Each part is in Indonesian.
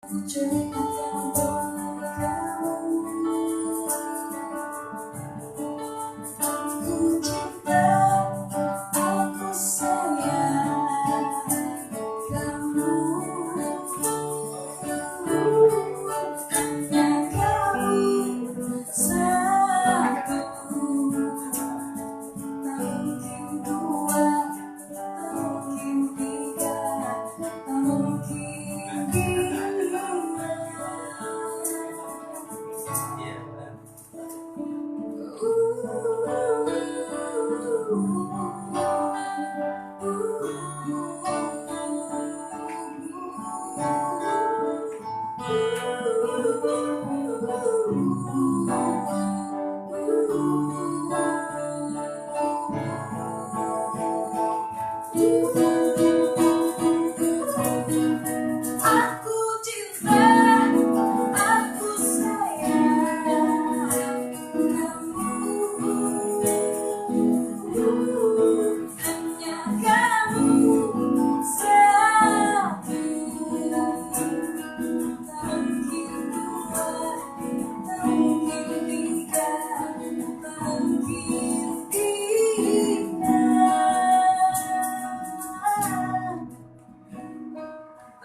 Ku cerita tentang kamu. Aku cinta, aku sayang kamu. Hanya kamu satu. Tak mungkin dua, tak mungkin tiga, tak mungkin lima. Aku cinta, aku sayang kamu. Hanya kamu satu. Tak mungkin dua, tak mungkin tiga, tak mungkin lima.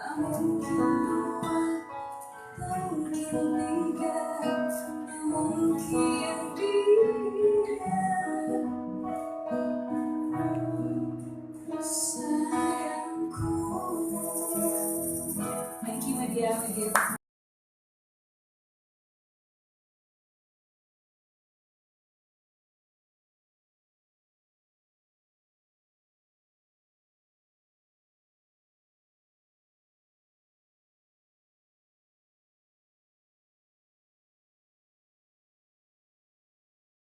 Tak mungkin dua, tak mungkin tiga, tak mungkin tiga. Sayangku. Thank you, Media.